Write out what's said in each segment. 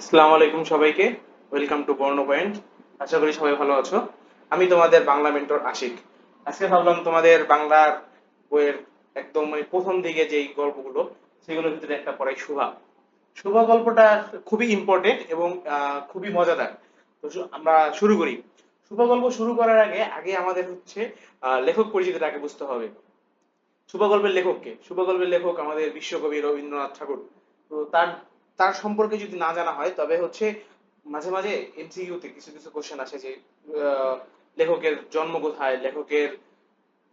আসসালামু আলাইকুম সবাইকে। ওয়েলকাম টু বর্ণ পয়েন্ট। আশা করি সবাই ভালো আছো। আমি তোমাদের বাংলা মেন্টর আশিক। আজকে ভাবলাম তোমাদের বাংলার বইয়ের একদম প্রথম দিকে যেই গল্পগুলো সেগুলোর ভিতরে একটা পড়াই শুভা। শুভা গল্পটা খুবই ইম্পর্টেন্ট এবং খুবই মজাদার। তো আমরা শুরু করি। শুভা গল্প শুরু করার আগে আগে আমাদের হচ্ছে লেখক পরিচিতিটা আগে বুঝতে হবে। শুভ গল্পের লেখক কে? শুভ গল্পের লেখক আমাদের বিশ্বকবি রবীন্দ্রনাথ ঠাকুর। তো তার তার সম্পর্কে যদি না জানা হয় তবে হচ্ছে মাঝে মাঝে এমসিকিউতে কিছু কিছু কোশ্চেন আসে যে আহ, লেখকের জন্ম কোথায়, লেখকের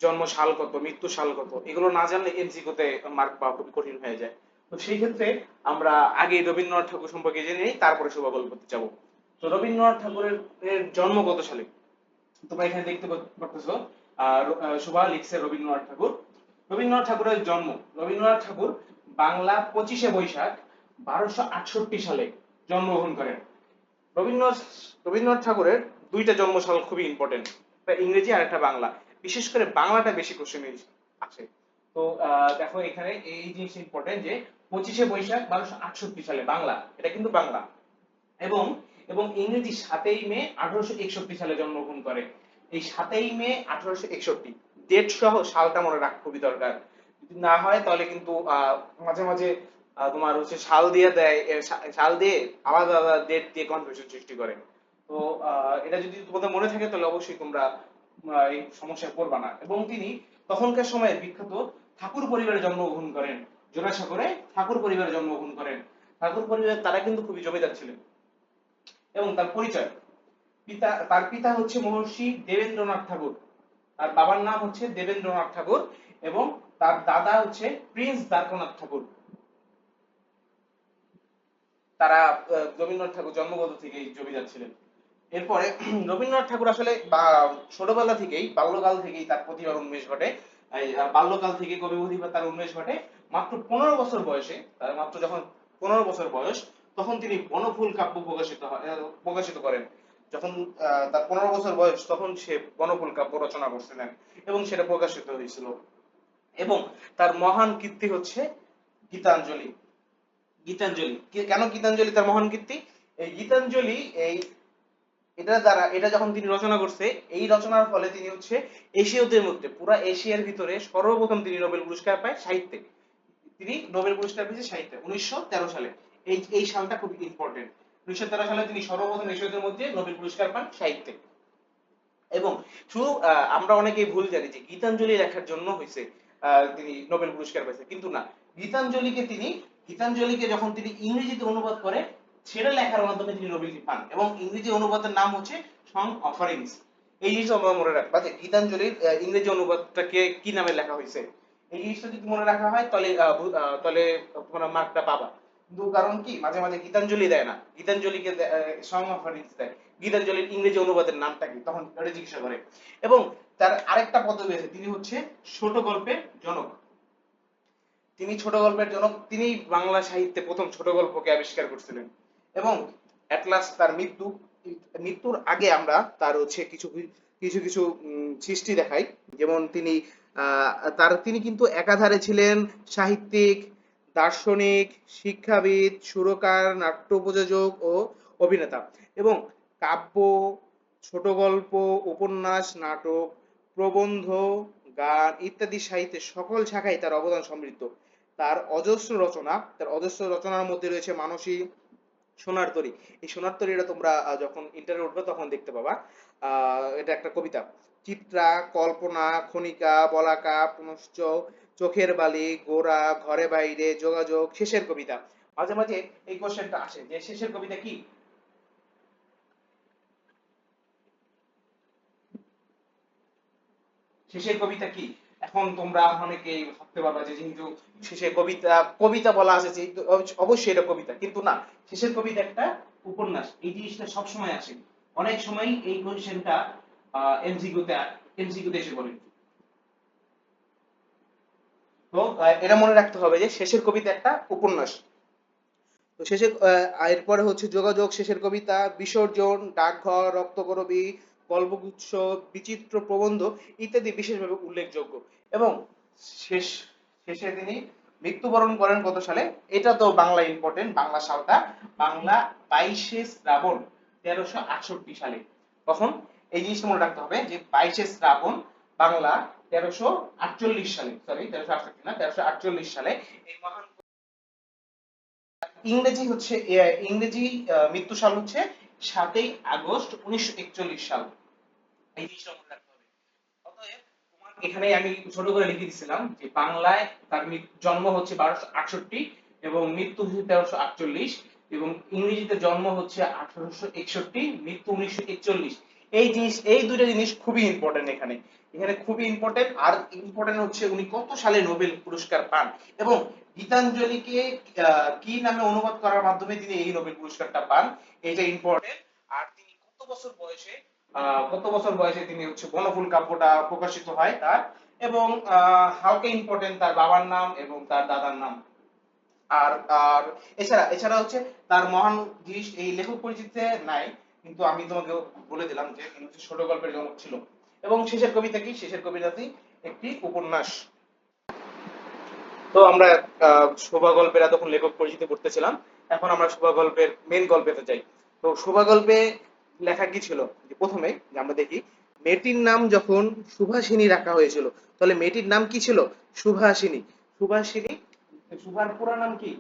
জন্ম সাল কত, মৃত্যু সাল কত, এগুলো না জানলে এমসিকিউতে মার্ক পাওয়া খুবই কঠিন হয়ে যায়। তো সেই ক্ষেত্রে আমরা আগে রবীন্দ্রনাথ ঠাকুর সম্পর্কে জেনে নিই, তারপরে শুভ গল্পতে যাব। তো রবীন্দ্রনাথ ঠাকুরের জন্ম কত সালে? তোমরা এখানে দেখতে পারতেছো সুভা লিখছে রবীন্দ্রনাথ ঠাকুর। রবীন্দ্রনাথ ঠাকুরের জন্ম, রবীন্দ্রনাথ ঠাকুর বাংলা 25শে বৈশাখ 1268 সালে জন্মগ্রহণ করেন। রবীন্দ্রনাথ রবীন্দ্রনাথ ঠাকুরের দুইটা জন্মসাল খুবই ইম্পর্টেন্ট, একটা ইংরেজি আর একটা বাংলা। বিশেষ করে বাংলাটা বেশি কোশ্চেন আছে। তো দেখো এখানে এই জিনিস ইম্পর্টেন্ট যে 25শে বৈশাখ 1268 সালে বাংলা, এটা কিন্তু বাংলা। এবং এবং ইংরেজি 7ই মে 1861 সালে জন্মগ্রহণ করে। এই 7ই মে 1861 ডেট সহ সালটা মনে রাখা খুবই দরকার। যদি না হয় তাহলে কিন্তু মাঝে মাঝে তোমার হচ্ছে সাল দিয়ে দেয়, সাল দিয়ে আলাদা আলাদা ডেট দিয়ে কনফিউশন সৃষ্টি করে। তো এটা যদি তোমাদের মনে থাকে তাহলে অবশ্যই তোমরা এই সমস্যায় পড়বা না। এবং তিনি তখনকার সময়ে বিখ্যাত ঠাকুর পরিবারে জন্মগ্রহণ করেন। জোড়াসাঁকোরে ঠাকুর পরিবারে জন্মগ্রহণ করেন। ঠাকুর পরিবার তারা কিন্তু খুবই জমিদার ছিলেন। এবং তার পরিচয়, তার পিতা হচ্ছে মহর্ষি দেবেন্দ্রনাথ ঠাকুর, তার বাবার নাম হচ্ছে দেবেন্দ্রনাথ ঠাকুর। এবং তার দাদা হচ্ছে প্রিন্স দ্বারকানাথ ঠাকুর। তারা রবীন্দ্রনাথ ঠাকুর জন্মগত থেকেই জমিদার ছিলেন। এরপরে রবীন্দ্রনাথ ঠাকুর আসলে ছোটবেলা থেকেই, বাল্যকাল থেকেই তার প্রতিভার উন্মেষ ঘটে। বাল্যকাল থেকে কবি প্রতিভা তার উন্মেষ ঘটে। মাত্র 15 বছর বয়সে, তার মাত্র যখন 15 বছর বয়স, তখন তিনি বনফুল কাব্য প্রকাশিত করেন। যখন তার 15 বছর বয়স তখন সে বনফুল কাব্য রচনা করছিলেন এবং সেটা প্রকাশিত হয়েছিল। এবং তার মহান কীর্তি হচ্ছে গীতাঞ্জলি। গীতাঞ্জলি কেন গীতাঞ্জলি তার মহান কীর্তি? এই গীতাঞ্জলি, এটা যখন তিনি রচনা করছে, এই রচনার ফলে তিনি হচ্ছে এশীয়দের মধ্যে, পুরা এশিয়ার ভিতরে সর্বপ্রথম তিনি নোবেল পুরস্কার পায় সাহিত্যে। তিনি নোবেল পুরস্কার পেয়েছে সাহিত্যে 1913 সালে। এই সালটা খুব ইম্পর্টেন্ট। 1913 সালে তিনি সর্বপ্রথম এশীয়দের মধ্যে নোবেল পুরস্কার পান সাহিত্যে। এবং শুধু আমরা অনেকেই ভুল জানি যে গীতাঞ্জলি লেখার জন্য হয়েছে তিনি নোবেল পুরস্কার পেয়েছে, কিন্তু না। গীতাঞ্জলিকে যখন তিনি ইংরেজিতে অনুবাদ করে, সেটা লেখার মাধ্যমে তিনি নোবেল পান। এবং ইংরেজি অনুবাদের নাম হচ্ছে সং অফারিংস। এই জিনিসটা আমরা মনে রাখবা যে গীতাঞ্জলির ইংরেজি অনুবাদটাকে কি নামে লেখা হয়েছে। এই জিনিসটা যদি মনে রাখা হয় তাহলে তাহলে তোমরা মার্কটা পাবা। কিন্তু কারণ কি, মাঝে মাঝে গীতাঞ্জলি দেয় না, গীতাঞ্জলিকে সং অফারিংস দেয়। গীতাঞ্জলির ইংরেজি অনুবাদের নামটা কি, তখন ওটা জিজ্ঞাসা করে। এবং তার আরেকটা পদবি আছে, তিনি হচ্ছে ছোট গল্পের জনক। তিনি বাংলা সাহিত্যে প্রথম ছোট গল্পকে আবিষ্কার করছিলেন। এবং এট লাস্ট তার মৃত্যুর আগে আমরা তার হচ্ছে কিছু কিছু কিছু সৃষ্টি দেখাই। যেমন আহ, তিনি কিন্তু একাধারে ছিলেন সাহিত্যিক, দার্শনিক, শিক্ষাবিদ, সুরকার, নাট্য প্রযোজক ও অভিনেতা। এবং কাব্য, ছোট গল্প, উপন্যাস, নাটক, প্রবন্ধ, গান ইত্যাদি সাহিত্যের সকল শাখায় তার অবদান সমৃদ্ধ। তার অজস্র রচনার মধ্যে রয়েছে মানসী, সোনার তরী। এই সোনার তরীটা তোমরা যখন ইন্টারভিউ উঠবে তখন দেখতে পাবা। এটা একটা কবিতা। চিত্রা, কল্পনা, খনিকা, বলাকা, পুনশ্চ, চোখের বালি, গোরা, ঘরে বাইরে, যোগাযোগ, শেষের কবিতা। মাঝে মাঝে এই কোশ্চেনটা আসে যে শেষের কবিতা কি? শেষের কবিতা কি? এখন তোমরা অনেকেই ভাবতে পারবা যে যেহেতু শেষের কবিতা কবিতা বলা আছে যেহেতু অবশ্যই এটা কবিতা, কিন্তু না। শেষের কবিতা একটা উপন্যাস। এই জিনিসটা সবসময় আসে। অনেক সময় এই কোশ্চেনটা এমসিকিউতে এসে পড়ে। তো এটা মনে রাখতে হবে যে শেষের কবিতা একটা উপন্যাস। তো এরপরে হচ্ছে যোগাযোগ, শেষের কবিতা, বিসর্জন, ডাকঘর, রক্তকরবী, গল্পগুচ্ছ, বিচিত্র প্রবন্ধ ইত্যাদি বিশেষভাবে উল্লেখযোগ্য। এবং শেষ শেষে তিনি মৃত্যুবরণ করেন কত সালে? এটা তো বাংলা ইম্পর্টেন্ট, বাংলা সালটা বাংলা 22শে শ্রাবণ 1368 সালে। কখন? এই জিনিসটা মনে রাখতে হবে যে 22শে শ্রাবণ বাংলা 1348 সালে, সরি 1368 না, 1348 সালে এই মহান। ইংরেজি হচ্ছে ইংরেজি মৃত্যু সাল হচ্ছে 7ই আগস্ট 1941 সাল। এই জিনিসটা মনে রাখতে হবে। অতএব তোমার এখানে আমি ছোট করে লিখে দিয়েছিলাম যে বাংলায় তার জন্ম হচ্ছে 1268 এবং মৃত্যু হচ্ছে 1348, এবং ইংরেজিতে জন্ম হচ্ছে 1861, মৃত্যু 1941। এই দুটো জিনিস খুবই ইম্পর্টেন্ট এখানে, এখানে খুবই ইম্পর্টেন্ট। আর ইম্পর্টেন্ট হচ্ছে উনি কত সালে নোবেল পুরস্কার পান এবং গীতাঞ্জলিকে কি নামে অনুবাদ করার মাধ্যমে তিনি এই নোবেল পুরস্কারটা পান, এটা ইম্পর্টেন্ট। আর তিনি কত বছর বয়সে তিনি হচ্ছে বনফুল কাব্যটা প্রকাশিত হয় তার, এবং হালকা ইম্পর্টেন্ট তার বাবার নাম এবং তার দাদার নাম। আর আর এছাড়া হচ্ছে তার মহান জিনিস এই লেখক পরিচিতিতে নাই, কিন্তু আমি তোমাকে বলে দিলাম যে তিনি হচ্ছে ছোট গল্পের জনক ছিল। এবং শেষের কবিতা কি? শেষের কবিতাটি একটি উপন্যাস। তো আমরা শোভা গল্পের এতক্ষণ লেখক পরিচিতি পড়তেছিলাম, এখন আমরা শোভা গল্পের মেন গল্পেতে যাই। তো শোভা গল্পে লেখা কি ছিল, যে প্রথমে যে আমরা দেখি মেয়েটির নাম যখন সুভাষিনী রাখা হয়েছিল, তাহলে মেয়েটির নাম কি ছিল? সুভাষিনী। সুভাষিনী, সুভার পুরা নাম কি?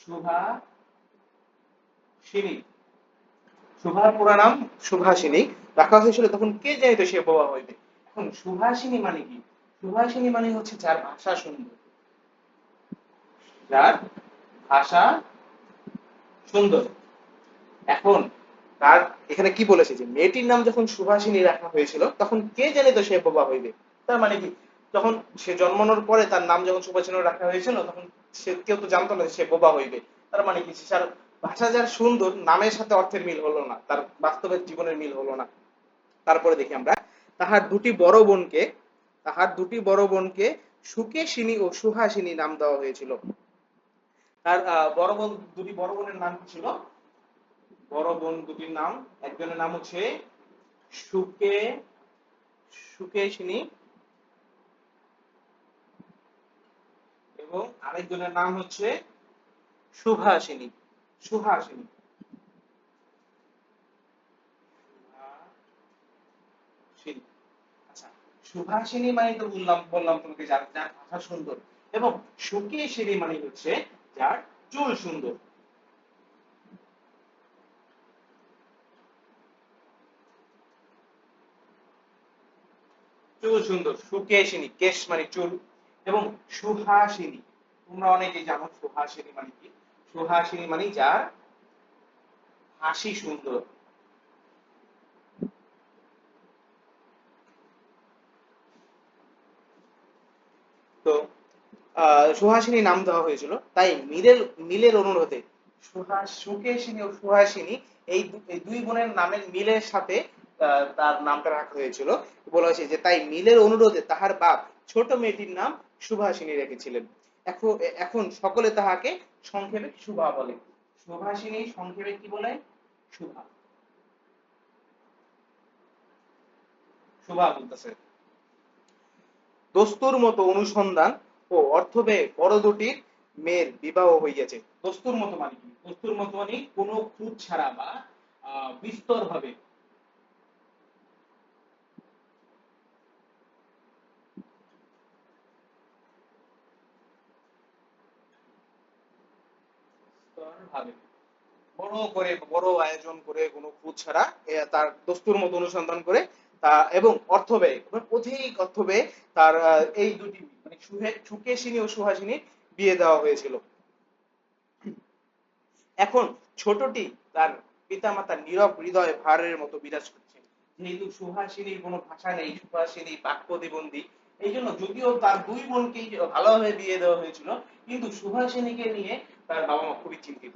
সুভাষিনী। সুভার পুরা নাম সুভাষিনী রাখা হয়েছিল, তখন কে জানিত সে বোবা হইবে। এখন সুভাষিনী মানে কি? সুভাষিনী মানে হচ্ছে যার ভাষা সুন্দর, যার ভাষা সুন্দর। এখন তার এখানে কি বলেছে যে মেয়েটির নাম যখন সুভাষিনী রাখা হয়েছিল তখন কে জানিত সে বোবা হইবে। তার মানে কি, যখন সে জন্মানোর পরে তার নাম যখন সুভাষিনী রাখা হয়েছিল তখন সে কেউ তো জানতো না যে সে বোবা হইবে। তার মানে কি, তার ভাষা যার সুন্দর, নামের সাথে অর্থের মিল হলো না, তার বাস্তবের জীবনের মিল হলো না। তারপরে দেখি আমরা তাহার দুটি বড় বোনকে সুকেশিনী ও সুহাসিনী নাম দেওয়া হয়েছিল। তার দুটি বড় বোনের নাম কি ছিল? বড় বোন দুটির নাম, একজনের নাম হচ্ছে সুকে সুকেশিনী এবং আরেকজনের নাম হচ্ছে সুহাসিনী। সুহাসিনী সুহাসিনী। আচ্ছা, সুহাসিনী মানে তো বললাম তোমাকে যার যার ভাষা সুন্দর, এবং সুকেশিনী মানে হচ্ছে যার চুল সুন্দর। চুল সুন্দর, সুকেশিনী, কেশ মানে চুল, এবং সুহাসিনী, তোমরা অনেকেই জানো সুহাসিনী মানে কি। সুহাসিনী মানে যার হাসি সুন্দর। তো সুহাসিনী নাম দেওয়া হয়েছিল, তাই মিলের অনুরোধে সুকেশিনী ও সুহাসিনী এই দুই বোনের নামের মিলের সাথে তার নামটা রাখা হয়েছিল। বলা হয়েছে যে তাই মিলের অনুরোধে তাহার বাপ ছোট মেয়েটির নাম সুভাষিনী রেখেছিলেন। এখন এখন সকলে তাহাকে সংক্ষেপে সুভা বলে। সুভাষিনী সংক্ষেপে কি বলে? সুভা। সুভা বলতেছে। দস্তুর মতো অনুসন্ধান ও অর্থ ব্যয়ে বড় দুটির মেয়ের বিবাহ হইয়াছে। দস্তুর মতো মানে কি? দস্তুর মতো মানে কোনো খুঁত ছাড়া বা বিস্তর ভাবে, ভাবে বড় করে, বড় আয়োজন করে, কোনো খুঁত ছাড়া তার দস্তুর মতো অনুসন্ধান করে তা, এবং অর্থ ব্যয়, অধিক অর্থ ব্যয়ে তার এই দুটি মানে সুকেশিনী ও সুহাসিনী বিয়ে দেওয়া হয়েছিল। এখন ছোটটি তার পিতামাতার নীরব হৃদয়ে ভারের মতো বিরাজ করছে। যেহেতু সুহাসিনীর কোনো ভাষা নেই, সুহাসিনী বাক প্রতিবন্ধী, এই জন্য যদিও তার দুই বোনকেই ভালোভাবে বিয়ে দেওয়া হয়েছিল, কিন্তু সুহাসিনীকে নিয়ে তার বাবা মা খুবই চিন্তিত।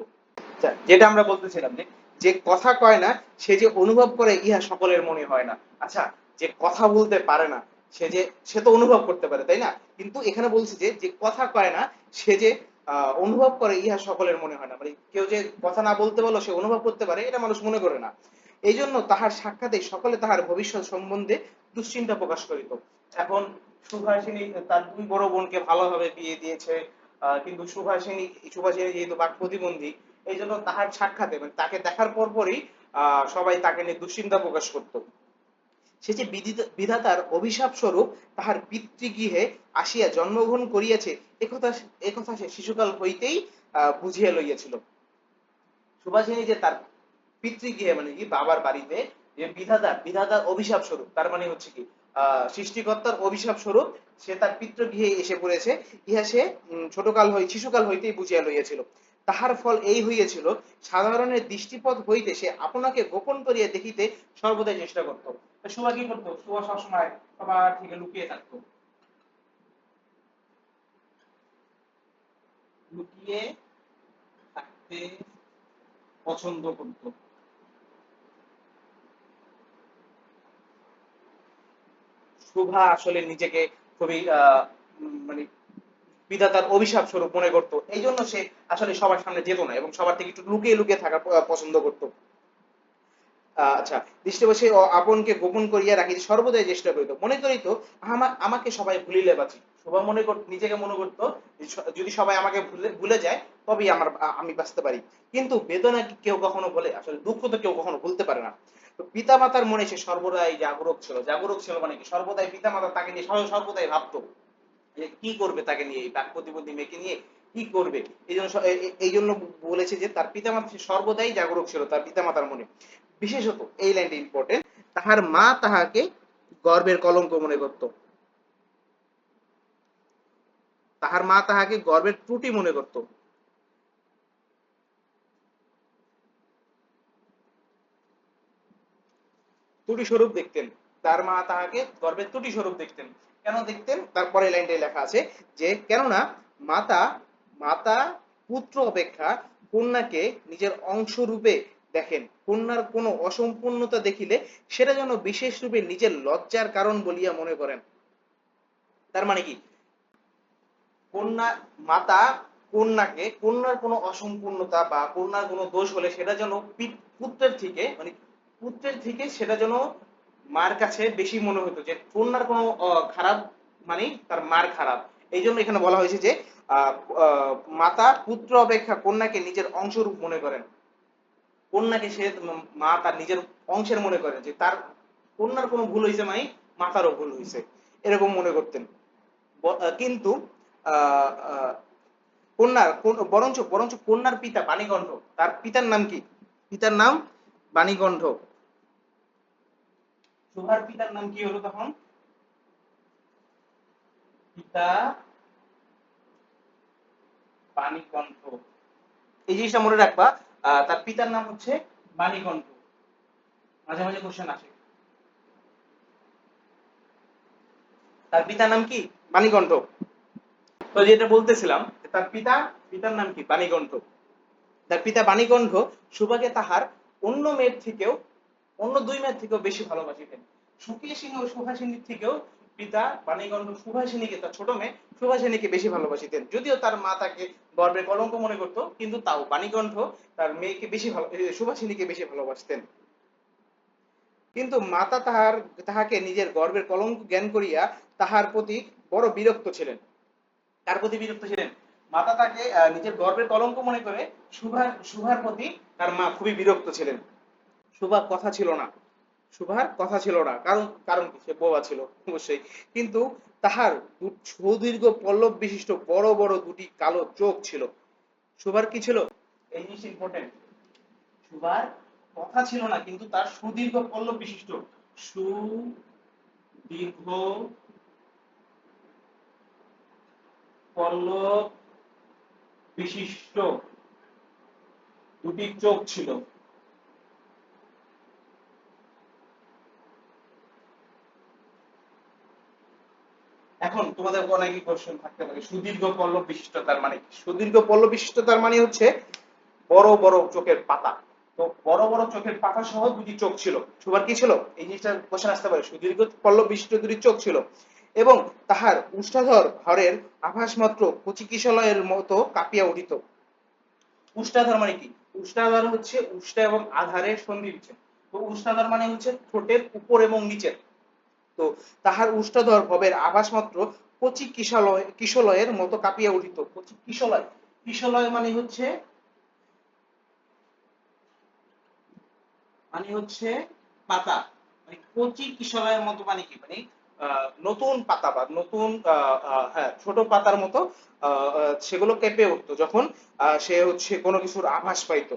যেটা আমরা বলতেছিলাম যে যে কথা কয় না সে যে অনুভব করে ইহা সকলের মনে হয় না। আচ্ছা, যে কথা বলতে পারে না সে তো অনুভব করতে পারে, তাই না? কিন্তু এখানে বলছি যে যে কথা কয় না সে যে অনুভব করে ইহা সকলের মনে হয় না, মানে কেউ যে কথা না বলতে বলো সে অনুভব করতে পারে এটা মানুষ মনে করে না। এই জন্য তাহার সাক্ষাতে সকলে তাহার ভবিষ্যৎ সম্বন্ধে দুশ্চিন্তা প্রকাশ করিত। এখন সুভাষিনী তার দুই বড় বোনকে ভালোভাবে বিয়ে দিয়েছে, কিন্তু সুভাষিনী যেহেতু বাক প্রতিবন্ধী, এই জন্য তাহার সাক্ষাতে মানে তাকে দেখার পরপরই সবাই তাকে নিয়ে দুশ্চিন্তা প্রকাশ করত। সে যে বিধাতার অভিশাপ স্বরূপ তাহার পিতৃগৃহে আসিয়া জন্মগ্রহণ করিয়াছে, একথা সে শিশুকাল হইতেই বুঝিয়া লইয়াছিল। সুভাষিনী যে তার পিতৃগৃহে মানে কি বাবার বাড়িতে যে বিধাতার অভিশাপ স্বরূপ, তার মানে হচ্ছে কি সৃষ্টিকর্তার অভিশাপ স্বরূপ সে তার পিতৃগৃহে এসে পড়েছে, ইহা সে শিশুকাল হইতেই বুঝিয়া লইয়াছিল। তাহার ফল এই হইয়াছিল, সাধারণের দৃষ্টিপথ হইতে সে আপনাকে গোপন করিয়া দেখিতে সর্বদাই চেষ্টা করত। সুভা কি করতো? সুভা সবসময় সবার থেকে লুকিয়ে থাকতো, লুকিয়ে থাকতে পছন্দ করতো। শুভা আসলে নিজেকে খুবই মানে বিধাতার অভিশাপ স্বরূপ মনে করতো, এই জন্য সে আসলে সবার সামনে যেত না এবং সবার থেকে একটু লুকিয়ে লুকিয়ে থাকা পছন্দ করতো। আচ্ছা, দৃষ্টিবশে আপনকে গোপন করিয়া রাখিতে সর্বদাই চেষ্টা করিত, মনে করিত আমাকে সবাই ভুলিলে বাঁচি। শোভা নিজেকে মনে করতো যদি সবাই আমাকে ভুলে যায় তবেই আমি বাঁচতে পারি। কিন্তু বেদনা কি কেউ কখনো বলে? আসলে দুঃখ তো কেউ কখনো ভুলতে পারে না। তো পিতা মাতার মনে সে সর্বদাই জাগরুক ছিল মানে কি সর্বদাই পিতা মাতা তাকে নিয়ে সর্বদাই ভাবতো যে কি করবে তাকে নিয়ে, এই বাক প্রতিবন্ধী মেয়েকে নিয়ে কি করবে। এই জন্য বলেছে যে তার পিতামাতা সর্বদাই জাগরুক ছিল তার পিতামাতার মনে। বিশেষত এই লাইনটা ইম্পর্টেন্ট, তাহার মা তাহাকে গর্বের কলঙ্ক মনে করত। তাহার মা তাহাকে গর্বের ত্রুটি মনে করত। ত্রুটি স্বরূপ দেখতেন, তার মা তাহাকে গর্বের ত্রুটি স্বরূপ দেখতেন। কেন দেখতেন? তারপরে লাইনটাই লেখা আছে যে কেননা মাতা মাতা পুত্র অপেক্ষা কন্যাকে নিজের অংশ রূপে দেখেন, কন্যার কোনো অসম্পূর্ণতা দেখিলে সেটা যেন বিশেষ রূপে নিজের লজ্জার কারণ বলিয়া মনে করেন। তার মানে কি কন্যা মাতা কন্যার কোনো অসম্পূর্ণতা বা কন্যার কোনো দোষ হলে সেটা যেন পুত্রের থেকে মানে পুত্রের থেকে সেটা যেন মার কাছে বেশি মনে হতো, যে কন্যার কোনো খারাপ মানে তার মার খারাপ। এই জন্য এখানে বলা হয়েছে যে আহ, আহ, মাতা পুত্র অপেক্ষা কন্যাকে নিজের অংশরূপ মনে করেন। কন্যাকে সে মা তার নিজের অংশের মনে করে, যে তার কন্যার কোনো ভুল হয়েছে মানে মাতারও ভুল হয়েছে, এরকম মনে করতেন। কিন্তু আহ, আহ, বরঞ্চ কন্যার পিতা বাণীকণ্ঠ, তার পিতার নাম কি? পিতার নাম বাণীকণ্ঠ। শোভার পিতার নাম কি হলো তখন? পিতা বাণীকণ্ঠ। এই জিনিসটা মনে রাখবা, তার পিতার নাম হচ্ছে বাণীকণ্ঠ। মাঝে মাঝে কোশ্চেন আসে, তার পিতার নাম কি? বাণীকণ্ঠ। তো যেটা বলতেছিলাম, তার পিতার নাম কি? বাণীকণ্ঠ। তার পিতা বাণীকণ্ঠ সুভাকে তাহার অন্য মেয়ের থেকেও অন্য দুই মেয়ের থেকেও বেশি ভালোবাসিতেন। সুখী সিংহ ও সুভাষিনীর থেকেও পিতা বাণীকণ্ঠ সুভাষিনীকে, তার ছোট মেয়ে সুভাষিনীকে বেশি ভালোবাসিতেন। যদিও তার মা তাকে গর্বের কলঙ্ক মনে করত, কিন্তু তাও বাণীকণ্ঠ তার মেয়েকে সুভাষিনীকে বেশি ভালোবাসতেন। কিন্তু মাতা তাহাকে নিজের গর্বের কলঙ্ক জ্ঞান করিয়া তাহার প্রতি বড় বিরক্ত ছিলেন। তার প্রতি বিরক্ত ছিলেন, মাতা তাকে নিজের গর্বের কলঙ্ক মনে করে শুভার প্রতি তার মা খুবই বিরক্ত ছিলেন। শুভার কথা ছিল না, শুভার কথা ছিল না, কারণ কারণ কি? সে বোবা ছিল অবশ্যই। কিন্তু তাহার সুদীর্ঘ পল্লব বিশিষ্ট বড় বড় দুটি কালো চোখ ছিল। শুভার কি ছিল? এই জিনিস ইম্পর্টেন্ট। শুভার কথা ছিল না, কিন্তু তার সুদীর্ঘ পল্লব বিশিষ্ট, সুদীর্ঘ পল্লব বিশিষ্ট দুটি চোখ ছিল। এখন তোমাদের অনেকই কোশ্চেন থাকতে পারে, সুদীর্ঘ পল্লব বিশিষ্টতার মানে কি? সুদীর্ঘ পল্লব বিশিষ্টতার মানে হচ্ছে বড় বড় চোখের পাতা। তো বড় বড় চোখের পাতা সহ দুটি চোখ ছিল। সুভার কি ছিল? এই জিনিসটা কোশ্চেন আসতে পারে। সুদীর্ঘ পল্লব বিশিষ্ট দুটি চোখ ছিল এবং তাহার উষ্ঠাধর হরের আভাস মাত্র কচিকিশলয়ের মতো কাঁপিয়া উঠিত। উষ্ঠাধর মানে কি? উষ্ঠাধর হচ্ছে উষ্ঠা এবং আধারের সন্ধি বিচ্ছেদ। তো উষ্ঠাধর মানে হচ্ছে ঠোঁটের উপর এবং নিচের। তো তাহার উষ্ঠধর ভবের আভাস মাত্র কচি কিশলয়ের মতো কাঁপিয়া উঠিত। কচি কিশলয়, কিশলয় মানে হচ্ছে পাতা, মানে কচি কিশলয়ের মতো মানে কি, মানে নতুন পাতা বা নতুন হ্যাঁ ছোট পাতার মতো সেগুলো কেঁপে উঠতো যখন সে হচ্ছে কোনো কিছুর আভাস পাইতো।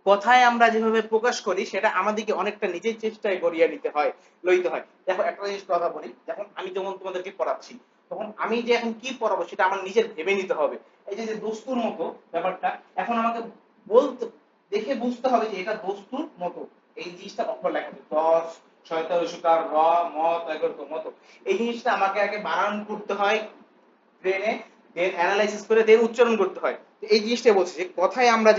কথায় আমরা যেভাবে প্রকাশ করি সেটা আমাদেরকে অনেকটা নিজের চেষ্টায় গড়িয়ে নিতে হয়, লইতে হয়। দেখো একটা জিনিস কথা বলি, যখন আমি যেমন তোমাদেরকে পড়াচ্ছি, তখন আমি যে এখন কি পড়াবো সেটা আমার নিজের ভেবে নিতে হবে। এই যে যে দস্তুর মতো ব্যাপারটা, এখন আমাকে বলতে, দেখে বুঝতে হবে যে এটা দস্তুর মতো, এই জিনিসটা অক্ষর লেখা আছে, দশ শয়তান সুকার র মত এগর মতো, এই জিনিসটা আমাকে আগে বানান করতে হয় ব্রেনে, দেন অ্যানালাইসিস করে দেন উচ্চারণ করতে হয়। তো এই জিনিসটা বলছি যে কথায় আমরা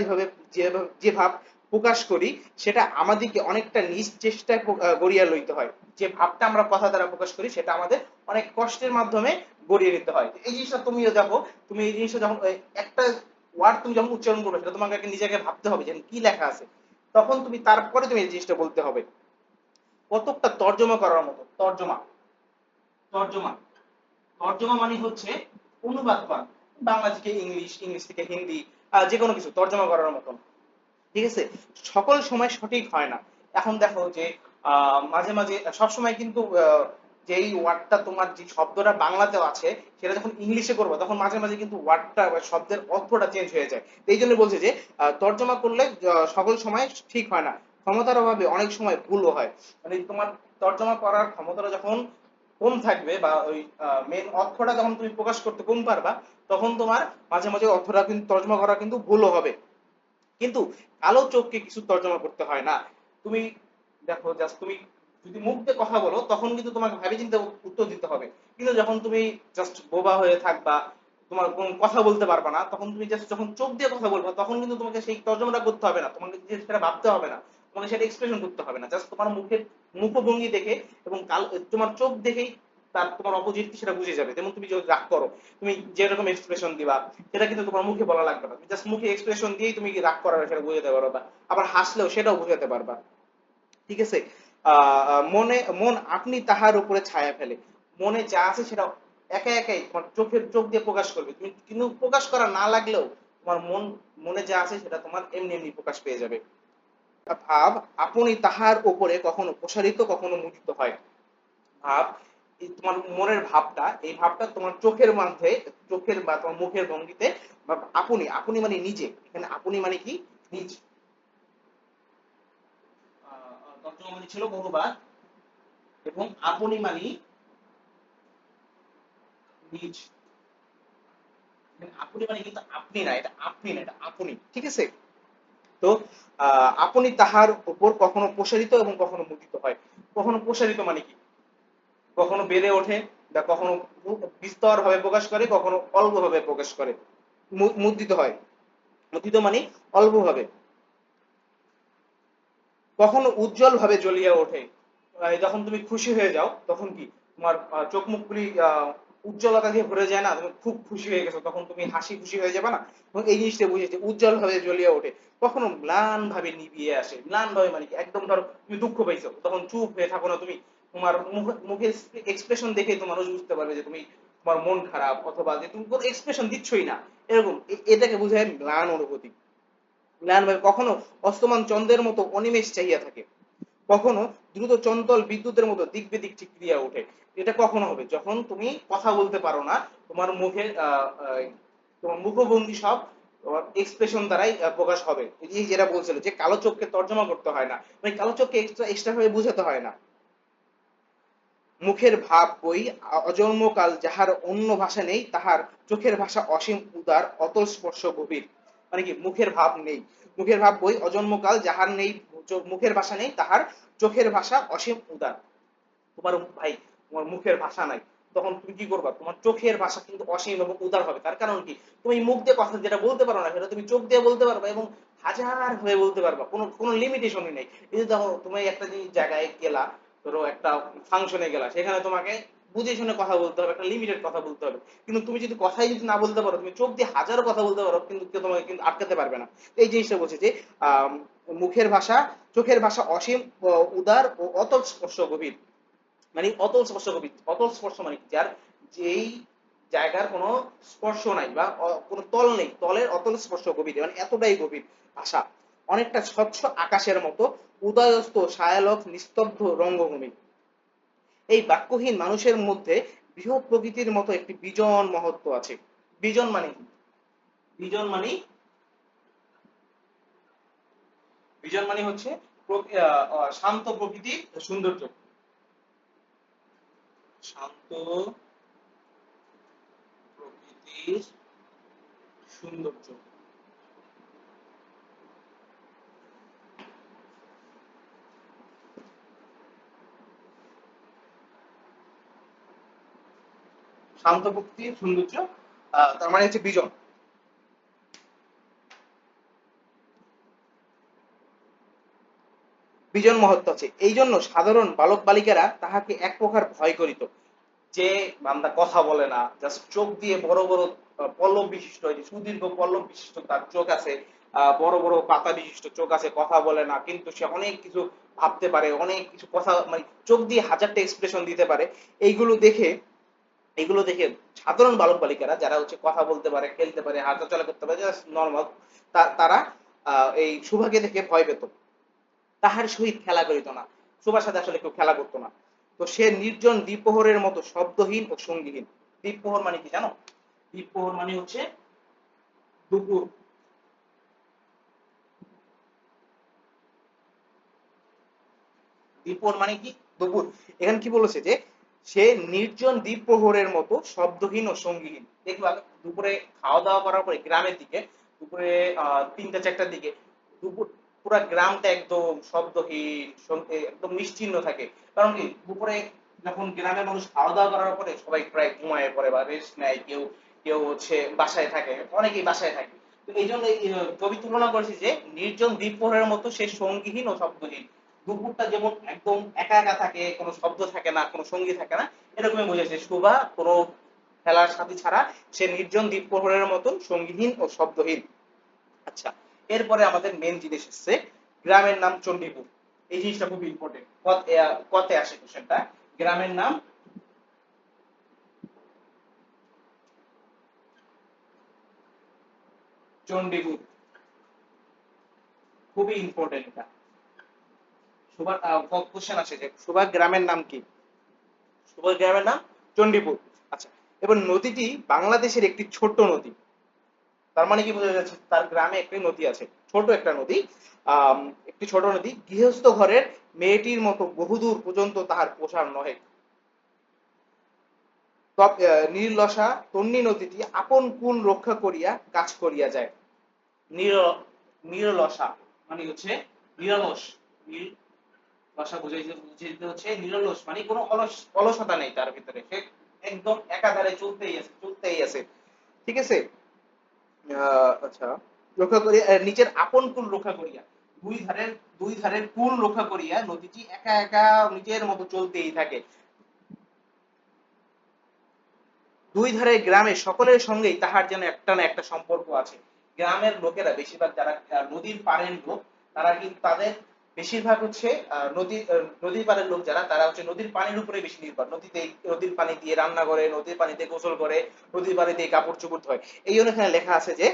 যে ভাব প্রকাশ করি সেটা আমাদেরকে অনেকটা নিজ চেষ্টায় গড়িয়ে লইতে হয়। যে ভাবটা আমরা কথা দ্বারা প্রকাশ করি সেটা আমাদের অনেক কষ্টের মাধ্যমে গড়িয়ে নিতে হয়। এই জিনিসটা তুমিও দেখো, তুমি এই জিনিসটা যখন একটা ওয়ার্ড তুমি যখন উচ্চারণ করবে সেটা তোমাকে নিজেকে ভাবতে হবে যে কি লেখা আছে, তখন তুমি তারপরে তুমি এই জিনিসটা বলতে হবে। কতকটা তর্জমা করার মতো, তর্জমা, তর্জমা তর্জমা মানে হচ্ছে অনুবাদ করা, বাংলা থেকে ইংলিশ, ইংলিশ থেকে হিন্দি, যে কোনো কিছু তর্জমা করার মতন। ঠিক আছে, সকল সময় সঠিক হয় না। এখন দেখো যে মাঝে মাঝে, সব সময় কিন্তু যেই ওয়ার্ডটা তোমার যে শব্দটা বাংলাতেও আছে সেটা যখন ইংলিশে করবে তখন মাঝে মাঝে কিন্তু ওয়ার্ডটা বা শব্দের অর্থটা চেঞ্জ হয়ে যায়। এই জন্য বলছে যে তর্জমা করলে সকল সময় ঠিক হয় না, ক্ষমতার অভাবে অনেক সময় ভুলও হয়। মানে তোমার তর্জমা করার ক্ষমতাটা যখন কম থাকবে বা ওই মেন অর্থটা যখন তুমি প্রকাশ করতে কম পারবা, তখন তোমার মাঝে মাঝে অর্থটা কিন্তু তর্জমা করা কিন্তু ভুলও হবে। কিন্তু কালো চোখকে কিছু তর্জমা করতে হয় না। তুমি দেখো, জাস্ট তুমি যদি মুখ দিয়ে কথা বলো তখন কিন্তু তোমাকে ভাবে চিন্তে উত্তর দিতে হবে, কিন্তু যখন তুমি জাস্ট বোবা হয়ে থাকবা, তোমার কোন কথা বলতে পারবা না, তখন তুমি জাস্ট যখন চোখ দিয়ে কথা বলবা তখন কিন্তু তোমাকে সেই তর্জমাটা করতে হবে না, তোমাকে সেটা ভাবতে হবে না, তোমাকে সেটা এক্সপ্রেশন করতে হবে না, জাস্ট তোমার মুখের মুখভঙ্গি দেখে এবং তোমার চোখ দেখেই তার তোমার অপোজিট সেটা বুঝে যাবে। যেমন তুমি যদি রাগ করো, তুমি যেরকম এক্সপ্রেশন দিবা সেটা কিন্তু তোমার মুখে বলা লাগবে না, জাস্ট মুখে এক্সপ্রেশন দিয়েই তুমি রাগ করার সেটা বুঝাতে পারবা, আবার হাসলেও সেটাও বুঝাতে পারবা। ঠিক আছে, মন আপনি তাহার উপরে ছায়া ফেলে, মনে যা আছে সেটা একা একাই তোমার চোখ দিয়ে প্রকাশ করবে, তুমি কিন্তু প্রকাশ করা না লাগলেও তোমার মনে যা আছে সেটা তোমার এমনি এমনি প্রকাশ পেয়ে যাবে। ভাব আপনি তাহার উপরে কখনো প্রসারিত কখনো মুদিত হয়। ভাব, এই তোমার মনের ভাবটা, এই ভাবটা তোমার চোখের মধ্যে, চোখের বা তোমার মুখের ভঙ্গিতে, বা আপনি, আপনি মানে নিজে, এখানে আপনি মানে কি, নিজ, তর্জমা মানে ছিল বহুবার, এবং আপনি মানে নিজ, আপনি মানে কিন্তু আপনি না, এটা আপনি না, এটা আপনি। ঠিক আছে, তো আপনি তাহার উপর কখনো প্রসারিত এবং কখনো মুদিত হয়। কখনো প্রসারিত মানে কি, কখনো বেড়ে ওঠে বা কখনো বিস্তর ভাবে প্রকাশ করে, কখনো অল্প ভাবে প্রকাশ করে। মুদ্রিত হয়, মুদ্রিত মানে অল্প ভাবে, কখনো উজ্জ্বল ভাবে জ্বলিয়া ওঠে। যখন তুমি খুশি হয়ে যাও তখন কি তোমার চোখ মুখগুলি উজ্জ্বলতা দিয়ে ভরে যায় না, তুমি খুব খুশি হয়ে গেছো তখন তুমি হাসি খুশি হয়ে যাবে না, এবং এই জিনিসটা বুঝেছে উজ্জ্বল ভাবে জ্বলিয়া ওঠে। কখনো ম্লান ভাবে নিভিয়ে আসে, ম্লান ভাবে মানে কি, একদম ধরো তুমি দুঃখ পাইছো তখন চুপ হয়ে থাকো না তুমি, তোমার মুখের এক্সপ্রেশন দেখে তো মানুষ বুঝতে পারবে যে তুমি, তোমার মন খারাপ, অথবা যে তুমি কোনো এক্সপ্রেশন দিচ্ছই না, এরকম এটাকে বোঝায় ম্লান অনুভূতি। ম্লান ভাবে, কখনো অস্তমান চন্দ্রের মতো অনিমেষ চাহিয়া থাকে, কখনো দ্রুত চঞ্চল বিদ্যুতের মতো দিক বেদিক ক্রিয়া ওঠে। এটা কখনো হবে যখন তুমি কথা বলতে পারো না, তোমার মুখে তোমার মুখভঙ্গি সব তোমার এক্সপ্রেশন দ্বারাই প্রকাশ হবে। এই যেটা বলছিল যে কালো চোখকে তর্জমা করতে হয় না, মানে কালো চোখকে এক্সট্রা এক্সট্রা ভাবে বুঝাতে হয় না। মুখের ভাব বই অজন্মকাল যাহার অন্য ভাষা নেই, তাহার চোখের ভাষা অসীম উদার অতল স্পর্শ গভীর। মানে কি, মুখের ভাব নেই, মুখের ভাব বই অজন্মকাল যাহার নেই, মুখের ভাষা নেই, তাহার চোখের ভাষা অসীম উদার। তোমার ভাই, তোমার মুখের ভাষা নাই, তখন তুমি কি করবা, তোমার চোখের ভাষা কিন্তু অসীম এবং উদার হবে। তার কারণ কি, তুমি মুখ দিয়ে কথা যেটা বলতে পারো না সেটা তুমি চোখ দিয়ে বলতে পারবা, এবং হাজার হয়ে বলতে পারবা, কোনো কোনো লিমিটেশনই নেই। এই যে দেখো তুমি একটা জিনিস জায়গায় গেলা, ধরো একটা ফাংশনে গেলা, সেখানে তোমাকে বুঝে শুনে কথা বলতে হবে, একটা লিমিটেড কথা বলতে হবে। কিন্তু তুমি যদি কথাই যদি না বলতে পারো, তুমি চোখ দিয়ে হাজারো কথা বলতে পারো, কিন্তু কেউ তোমাকে কিন্তু আটকাতে পারবে না। তো এই জিনিসটা বলছে যে আহ, মুখের ভাষা, চোখের ভাষা অসীম, উদার ও অতল স্পর্শ গভীর। মানে অতল স্পর্শ গভীর, অতল স্পর্শ মানে কি, যার যেই জায়গার কোনো স্পর্শ নাই বা কোনো তল নেই, তলের অতল স্পর্শ গভীর, মানে এতটাই গভীর ভাষা। অনেকটা স্বচ্ছ আকাশের মতো উদয়স্ত সায়ালক নিস্তব্ধ রঙ্গভূমি। এই বাক্যহীন মানুষের মধ্যে বৃহৎ প্রকৃতির মতো একটি বিজন মহত্ব আছে। বিজন মানে কি? বিজন মানে, বিজন মানে হচ্ছে শান্ত প্রকৃতির সৌন্দর্য, শান্ত প্রকৃতির সৌন্দর্য। শান্ত প্রকৃতির সৌন্দর্য, তার মানে হচ্ছে বিজন। বিজন মহত্ব আছে, এই জন্য সাধারণ বালক বালিকারা তাহাকে এক প্রকার ভয় করিত। যে বান্দা কথা বলে না, জাস্ট চোখ দিয়ে বড় বড় পল্লব বিশিষ্ট, এই যে সুদীর্ঘ পল্লব বিশিষ্ট তার চোখ আছে, বড় বড় পাতা বিশিষ্ট চোখ আছে, কথা বলে না, কিন্তু সে অনেক কিছু ভাবতে পারে, অনেক কিছু কথা, মানে চোখ দিয়ে হাজারটা এক্সপ্রেশন দিতে পারে। এইগুলো দেখে, এইগুলো দেখে সাধারণ বালক বালিকারা যারা হচ্ছে কথা বলতে পারে, খেলতে পারে, হাঁটা চলা করতে পারে, জাস্ট নর্মাল, তারা এই সুভাকে দেখে ভয় পেত। তাহার সহিত খেলা করিত না। সুভার সাথে আসলে কেউ খেলা করতো না। তো সে নির্জন দ্বীপপ্রহরের মতো শব্দহীন ও সঙ্গীহীন। দ্বীপপ্রহর মানে কি জানো? দ্বীপপ্রহর মানে হচ্ছে দুপুর। দ্বীপপ্রহর মানে কি? দুপুর। এখানে কি বলেছে যে সে নির্জন দ্বীপপ্রহরের মতো শব্দহীন ও সঙ্গীহীন। দেখবা দুপুরে খাওয়া দাওয়া করার পরে গ্রামের দিকে, দুপুরে 3টা 4টার দিকে, দুপুর পুরা গ্রামটা একদম শব্দহীন, একদম নিশ্চিহ্ন থাকে। কারণ কি, দুপুরে যখন গ্রামের মানুষ খাওয়া দাওয়া করার পরে সবাই প্রায় ঘুমায় পড়ে বা রেস্ট নেয়, কেউ কেউ হচ্ছে বাসায় থাকে, অনেকেই বাসায় থাকে। তো এই জন্য কবি তুলনা করেছে যে নির্জন দ্বীপপ্রহরের মতো সে সঙ্গীহীন ও শব্দহীন। দুপুরটা যেমন একদম একা একা থাকে, কোনো শব্দ থাকে না, কোনো সঙ্গী থাকে না, এরকমই বোঝাচ্ছে শোভা কোনো খেলার সাথী ছাড়া সে নির্জন দ্বীপপ্রহরের মতন সঙ্গীহীন ও শব্দহীন। আচ্ছা, এরপরে আমাদের মেন জিনিস হচ্ছে গ্রামের নাম চণ্ডীপুর। এই জিনিসটা খুব ইম্পর্টেন্ট, কতে আসে কোশ্চেনটা। গ্রামের নাম চণ্ডীপুর, খুবই ইম্পর্টেন্ট এটা। সুভার কোশ্চেন আসে যে সুভার গ্রামের নাম কি? সুভার গ্রামের নাম চণ্ডীপুর। আচ্ছা, এবার নদীটি বাংলাদেশের একটি ছোট্ট নদী। তার মানে কি বোঝা যাচ্ছে, তার গ্রামে একটি নদী আছে, ছোট একটা নদী। আম, একটি ছোট নদী, গৃহস্থ ঘরের মেয়েটির মতো বহুদূর পর্যন্ত তাহার প্রসার নহে। নির্লসা তন্নী নদীটি আপন কুল রক্ষা করিয়া কাজ করিয়া যায়। নিরলসা মানে হচ্ছে নিরলস। নিরলসা বুঝাইতে হচ্ছে নিরলস মানে কোনো অলসতা নেই তার ভিতরে, সে একদম একাধারে চলতেই আছে, চলতেই আছে। ঠিক আছে। আচ্ছা, রক্ষা করিয়া নিজের আপন কুল রক্ষা করিয়া, দুই ধারের কুল রক্ষা করিয়া নদীটি একা একা নিজের মতো চলতেই থাকে। দুই ধারে গ্রামের সকলের সঙ্গেই তাহার যেন একটা না একটা সম্পর্ক আছে। গ্রামের লোকেরা বেশিরভাগ যারা নদীর পাড়ের লোক, তারা কিন্তু তাদের বেশিরভাগ হচ্ছে নদীর পাড়ের লোক যারা, তারা হচ্ছে নদীর পানির উপরে বেশি নির্ভর। নদীর পানি দিয়ে রান্না করে, নদীর পানিতে গোসল করে, নদীর পানি দিয়ে কাপড় চোপড় ধোয়। এই জন্য এখানে লেখা আছে যে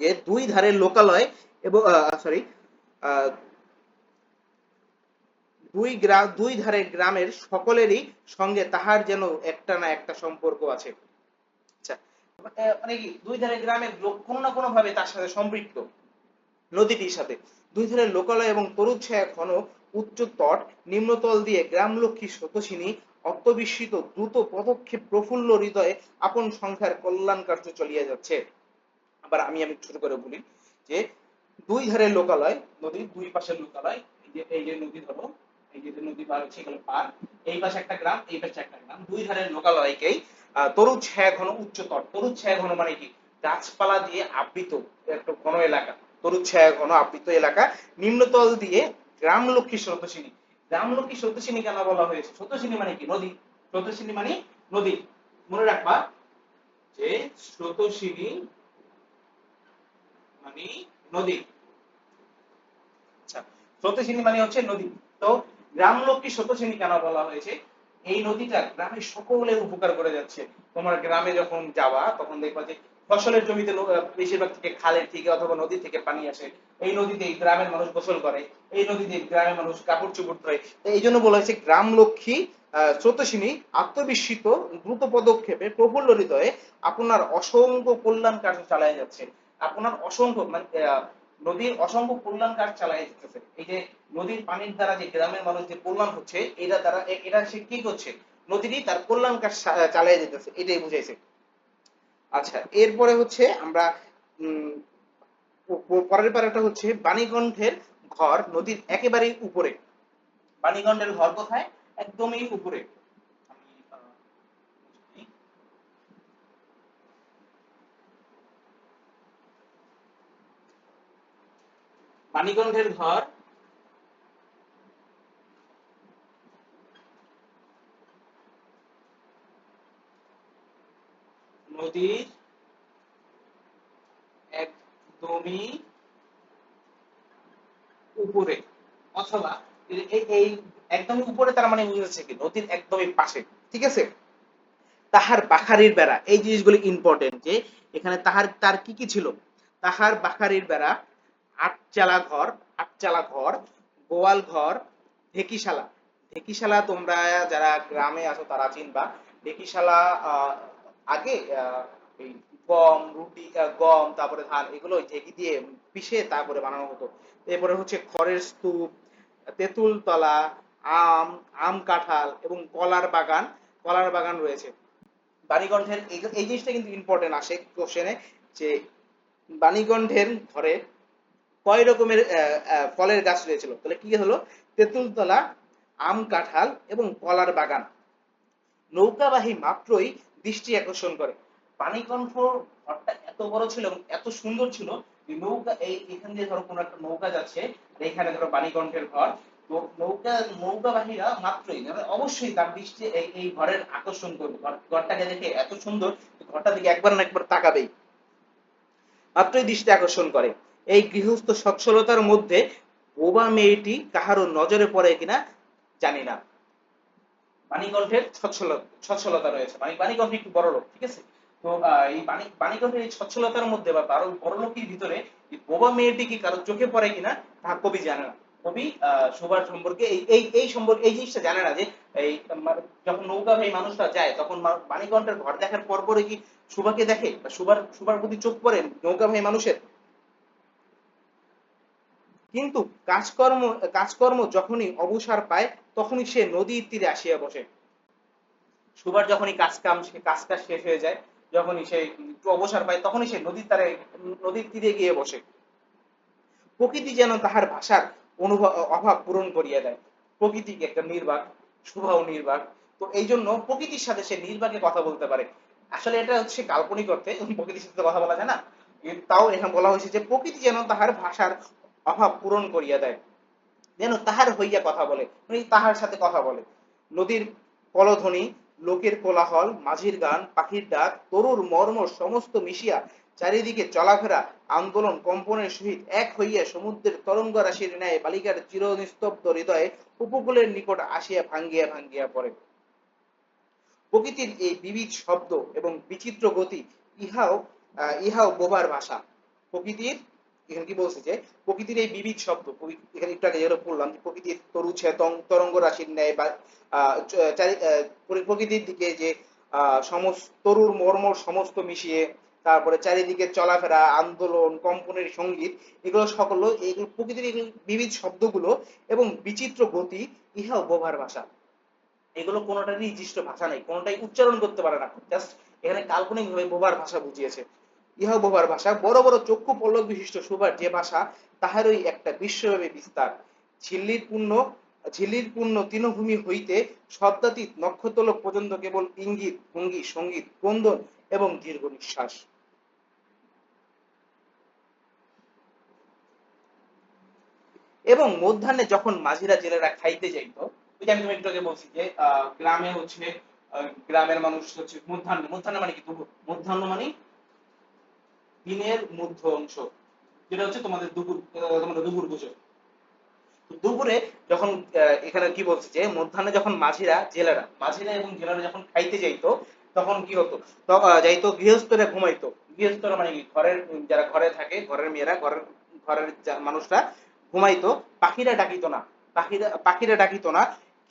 যে দুই ধারের লোকালয় এবং সরি, দুই ধারের গ্রামের সকলেরই সঙ্গে তাহার যেন একটা না একটা সম্পর্ক আছে। আচ্ছা, মানে কি, দুই ধারের গ্রামের লোক কোনো না কোনো ভাবে তার সাথে সম্পৃক্ত নদীটির সাথে। দুই ধারের লোকালয় এবং তরুচ্ছায়া ঘন উচ্চ তট, নিম্নতল দিয়ে গ্রামলক্ষ্মী স্রোতস্বিনী অত্যবিস্মিত দ্রুত পদক্ষেপ প্রফুল্ল হৃদয়ে আপন সংখ্যার কল্যাণ কার্য চলিয়া যাচ্ছে। আবার আমি ছোট করে বলি যে দুই ধারের লোকালয়, নদীর দুই পাশের লোকালয়, এই যে নদী ধরো, এই যে নদী পার হচ্ছে এগুলো পার, এই পাশে একটা গ্রাম, এই পাশে একটা গ্রাম, দুই ধারের লোকালয়কেই তরুদ ছায়া ঘন উচ্চতর। তরুদ ছায়া ঘন মানে কি, গাছপালা দিয়ে আবৃত একটা ঘন এলাকা, তরুদ ছায়া ঘন আবৃত এলাকা। নিম্নতল দিয়ে গ্রাম লক্ষ্মী স্রোতস্বিনী। গ্রাম লক্ষ্মী স্রোতস্বিনী কেন বলা হয়েছে? স্রোতস্বিনী মানে কি, নদী। স্রোতস্বিনী মানে নদী। মনে রাখবা যে স্রোতস্বিনী মানে নদী। আচ্ছা, স্রোতস্বিনী মানে হচ্ছে নদী। তো গ্রামলক্ষ্মী স্রোতস্বিনী কেন বলা হয়েছে? এই নদীটা গ্রামের সকলের উপকার করে যাচ্ছে। তোমার গ্রামে যখন যাবা তখন দেখবা যে ফসলের জমিতে বেশিরভাগ থেকে খালের থেকে অথবা নদী থেকে পানি আসে। এই নদীতে গ্রামের মানুষ গোসল করে, এই নদীতে গ্রামের মানুষ কাপড় চোপড় ধোয়। তো এই জন্য বলা হয়েছে গ্রামলক্ষ্মী স্রোতস্বিনী আত্মবিস্মিত দ্রুত পদক্ষেপে প্রফুল্ল হৃদয়ে আপনার অসংখ্য কল্যাণ কার্য চালায় যাচ্ছে। আপনার অসংখ্য মানে নদীর অসংখ্য কল্যাণ কাজ চালায় যেতেছে। এই যে নদীর পানির দ্বারা যে গ্রামের মানুষ যে কল্যাণ হচ্ছে, এটা দ্বারা এটা সে কি করছে? নদীরই তার কল্যাণ কাজ চালিয়ে যেতেছে, এটাই বুঝাইছে। আচ্ছা, এরপরে হচ্ছে আমরা উম, পরের প্যারাটা হচ্ছে বাণীকণ্ঠের ঘর নদীর একেবারেই উপরে। বাণীকণ্ঠের ঘর কোথায়? একদমই উপরে। আমি, বাণীকণ্ঠের ঘর নদীর একদমই উপরে, অথবা এই একদমই উপরে তার মানে বুঝাচ্ছে কি নদীর একদমই পাশে। ঠিক আছে? তাহার বাখারির বেড়া, এই জিনিসগুলো ইম্পর্টেন্ট যে এখানে তার কি কি ছিল? তাহার বাখারির বেড়া, আটচালা ঘর, গোয়াল ঘর, ঢেকিশালা। ঢেকিশালা তোমরা যারা গ্রামে আছো তারা চিনবা। ঢেকিশালা আগে এই গম তারপরে ধান এগুলো ঢেকি দিয়ে পিষে তারপরে বানানো হতো। এরপরে হচ্ছে খড়ের স্তূপ, তেঁতুল তলা, আম আম কাঁঠাল এবং কলার বাগান রয়েছে। বাণীকণ্ঠের এই জিনিসটা কিন্তু ইম্পর্টেন্ট আসে কোশ্চেনে, যে বাণীকণ্ঠের ঘরে কয় রকমের ফলের গাছ রয়েছিল? তাহলে কি হলো? তেঁতুল তলা, আম কাঁঠাল এবং কলার বাগান। নৌকাবাহী মাত্রই দৃষ্টি আকর্ষণ করে। বাণীকণ্ঠ ঘরটা এত বড় ছিল এবং এত সুন্দর ছিল যে নৌকা এখান দিয়ে ধরো কোনো একটা নৌকা যাচ্ছে, আর এখানে ধরো বাণীকণ্ঠের ঘর। তো নৌকাবাহীরা মাত্রই মানে অবশ্যই তার দৃষ্টি এই ঘরের আকর্ষণ করবে। ঘরটাকে দেখে এত সুন্দর, ঘরটা দিকে একবার না একবার তাকাবেই, মাত্রই দৃষ্টি আকর্ষণ করে। এই গৃহস্থ সচ্ছলতার মধ্যে বোবা মেয়েটি কাহারও নজরে পড়ে কিনা জানি না। বাণীকণ্ঠের সচ্ছলতা রয়েছে, মানে বাণীকণ্ঠ একটু বড় লোক, ঠিক আছে? তো এই বাণীকণ্ঠের এই সচ্ছলতার মধ্যে বা বড় লোকের ভিতরে বোবা মেয়েটি কি কারো চোখে পড়ে কিনা তা কবি জানে না। কবি সুভার সম্পর্কে এই জিনিসটা জানে না যে এই যখন নৌকাভাই মানুষরা যায় তখন বাণীকণ্ঠের ঘর দেখার পর পরে কি সুভাকে দেখে বা সুভার প্রতি চোখ পড়ে নৌকাভাই মানুষের। কিন্তু কাজকর্ম যখনই অবসর পায় তখনই সে নদীর তীরে আসিয়া বসে। সুভার যখনই কাজ শেষ হয়ে যায়, যখনই সে একটু অবসর পায় তখনই সে নদীর তীরে গিয়ে বসে। প্রকৃতি যেন তাহার ভাষার অভাব পূরণ করিয়া দেয়। প্রকৃতি একটা নির্বাক, সুভাও নির্বাক। তো এই জন্য প্রকৃতির সাথে সে নির্বাকে কথা বলতে পারে। আসলে এটা হচ্ছে কাল্পনিক অর্থে, প্রকৃতির সাথে কথা বলা যায় না। তাও এখানে বলা হয়েছে যে প্রকৃতি যেন তাহার ভাষার অভাব পূরণ করিয়া দেয়, যেন তাহার হইয়া কথা বলে, মানে তাহার সাথে কথা বলে। নদীর কলধ্বনি, লোকের কোলাহল, মাঝির গান, পাখির ডাক, তরুর মর্ম সমস্ত মিশিয়া চারিদিকে চলাফেরা আন্দোলন কম্পনের সহিত এক হইয়া সমুদ্রের তরঙ্গ রাশির ন্যায় বালিকার চিরনিস্তব্ধ হৃদয়ে উপকূলের নিকট আসিয়া ভাঙ্গিয়া ভাঙ্গিয়া পড়ে। প্রকৃতির এই বিবিধ শব্দ এবং বিচিত্র গতি ইহাও বোবার ভাষা। প্রকৃতির এখানে কি বলছে যে প্রকৃতির এই বিবিধ শব্দ, এখানে একটু আগে যেটা বললাম যে প্রকৃতির তরুছে তরঙ্গ রাশির ন্যায় বা প্রকৃতির দিকে যে সমস্ত তরুর মর্মর সমস্ত মিশিয়ে, তারপরে চারিদিকে চলাফেরা আন্দোলন কম্পনের সঙ্গীত, এগুলো প্রকৃতির বিবিধ শব্দগুলো এবং বিচিত্র গতি ইহাও বোবার ভাষা। এগুলো কোনোটারই নির্দিষ্ট ভাষা নেই, কোনোটাই উচ্চারণ করতে পারে না, জাস্ট এখানে কাল্পনিক ভাবে বোবার ভাষা বুঝিয়েছে। ইহা বোবার ভাষা, বড় বড় চক্ষু পল্লব বিশিষ্ট সুভার যে ভাষা তাহারই একটা বিশ্বব্যাপী বিস্তার। ঝিল্লির পূর্ণ তৃণভূমি হইতে শব্দাতীত নক্ষত্রলোক পর্যন্ত কেবল ইঙ্গিত ভঙ্গি সঙ্গীত ক্রন্দন এবং দীর্ঘ নিঃশ্বাস। এবং মধ্যাহ্নে যখন মাঝিরা জেলেরা খাইতে যাইতো, ওই যে আমি তুমি একটু আগে বলছি যে গ্রামে হচ্ছে গ্রামের মানুষ হচ্ছে মধ্যাহ্ন, মধ্যাহ্ন মানে কি দুপুর, মধ্যাহ্ন মানে দিনের মধ্য অংশ, যেটা হচ্ছে তোমাদের দুপুর, তোমাদের দুপুর বুঝো। দুপুরে যখন এখানে কি বলছে যে মধ্যাহ্নে যখন মাঝিরা এবং জেলেরা যখন খাইতে যাইতো, তখন কি হতো, যাইতো গৃহস্থরা ঘুমাইতো। গৃহস্থরা মানে কি ঘরের, যারা ঘরে থাকে, ঘরের মেয়েরা, ঘরের ঘরের মানুষরা ঘুমাইতো। পাখিরা ডাকিতো না, পাখিরা ডাকিতো না।